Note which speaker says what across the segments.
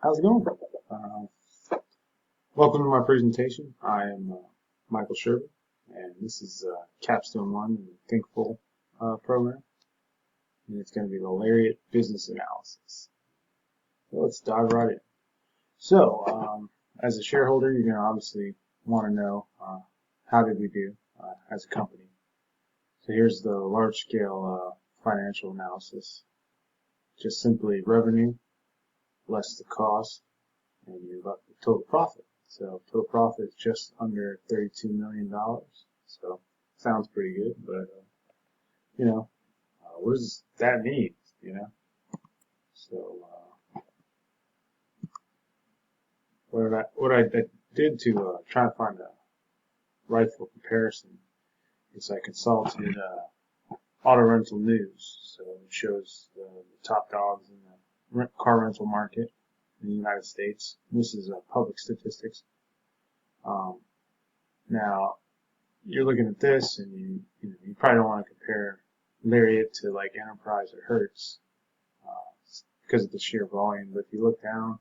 Speaker 1: How's it going? Welcome to my presentation. I am Michael Sherber, and this is Capstone 1 in the Thinkful program, and it's going to be the Lariat Business Analysis. So let's dive right in. So, as a shareholder, you're going to obviously want to know how did we do as a company. So here's the large-scale financial analysis. Just simply revenue less the cost, and you're left with total profit. So total profit is just under $32 million. So sounds pretty good, but what does that mean? So what I did to try to find a rightful comparison is I consulted Auto Rental News. So it shows the top dogs in the car rental market in the United States. This is public statistics. Now, you're looking at this, and you probably don't want to compare Lariat to like Enterprise or Hertz because of the sheer volume. But if you look down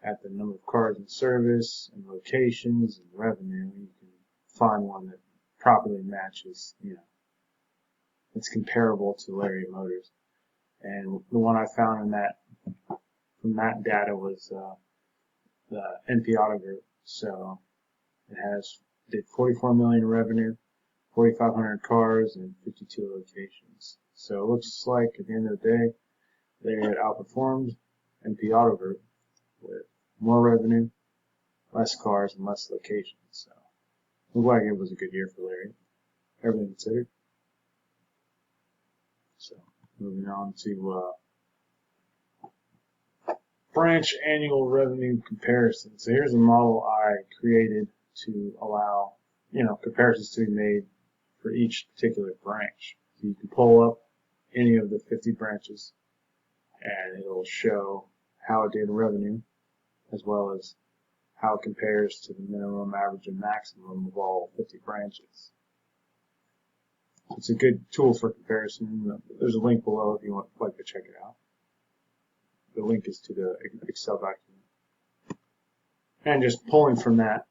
Speaker 1: at the number of cars in service and locations and revenue, you can find one that properly matches. It's comparable to Lariat Motors. And the one I found from that data was the NP Auto Group. So it did 44 million in revenue, 4,500 cars, and 52 locations. So it looks like at the end of the day, they had outperformed NP Auto Group with more revenue, less cars, and less locations. So it looked like it was a good year for Lariat, everything considered. So moving on to branch annual revenue comparison. So here's a model I created to allow, comparisons to be made for each particular branch. So you can pull up any of the 50 branches and it'll show how it did in revenue as well as how it compares to the minimum, average, and maximum of all 50 branches. It's a good tool for comparison. There's a link below if you would like to check it out. The link is to the Excel document. And just pulling from that,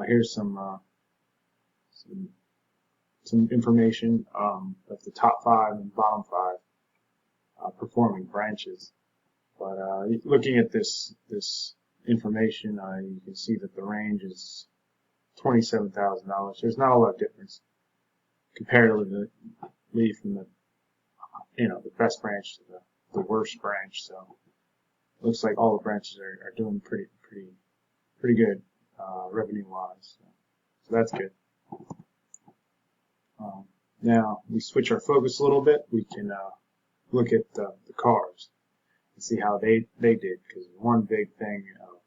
Speaker 1: here's some information of the top 5 and bottom 5 performing branches. But looking at this information, you can see that the range is $27,000. There's not a lot of difference comparatively from the best branch to the worst branch. So it looks like all the branches are doing pretty good revenue wise. So that's good. Now we switch our focus a little bit. We can look at the cars and see how they did, because one big thing of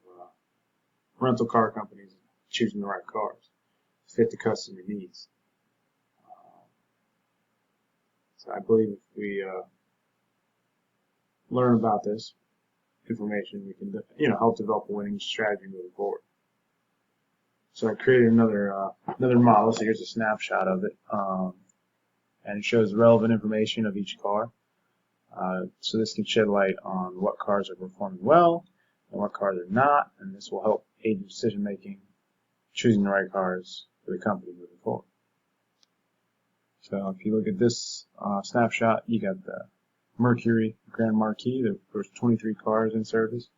Speaker 1: rental car companies is choosing the right cars to fit the customer needs. So I believe if we learn about this information, we can help develop a winning strategy moving forward. So I created another model. So here's a snapshot of it, and it shows the relevant information of each car. So this can shed light on what cars are performing well and what cars are not, and this will help aid in decision making, choosing the right cars for the company moving forward. So if you look at this snapshot, you got the Mercury Grand Marquis. There was 23 cars in service.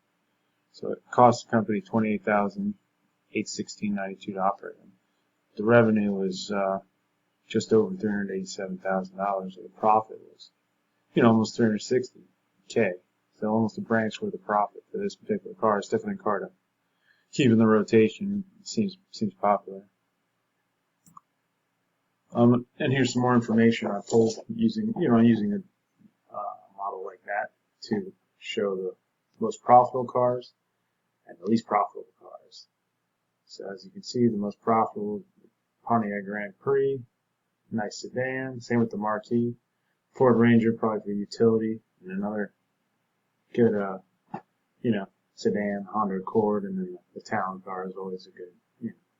Speaker 1: So it cost the company $28,816.92 to operate them. The revenue was just over $387,000. So the profit was, almost $360K. So almost a branch worth of profit for this particular car. It's definitely a car to keep in the rotation. It seems popular. And here's some more information I pulled using a model like that to show the most profitable cars and the least profitable cars. So as you can see, the most profitable Pontiac Grand Prix, nice sedan. Same with the Marquis. Ford Ranger, probably for utility, and another good sedan, Honda Accord, and then the town car is always a good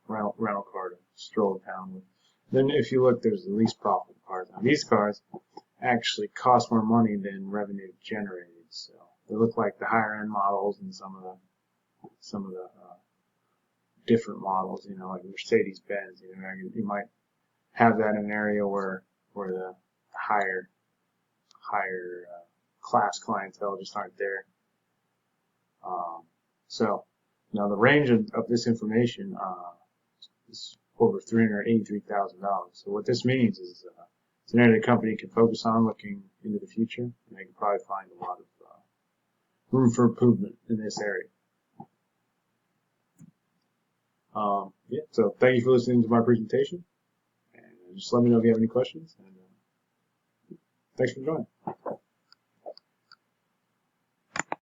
Speaker 1: rental car to stroll town with. Then if you look, there's the least profitable cars. Now these cars actually cost more money than revenue generated. So they look like the higher end models and some of the some of the different models, like Mercedes-Benz. You might have that in an area where the higher class clientele just aren't there. So now the range of this information is over $383,000. So what this means is it's an area the company can focus on looking into the future, and they can probably find a lot of room for improvement in this area. Yeah, so thank you for listening to my presentation, and just let me know if you have any questions, and thanks for joining.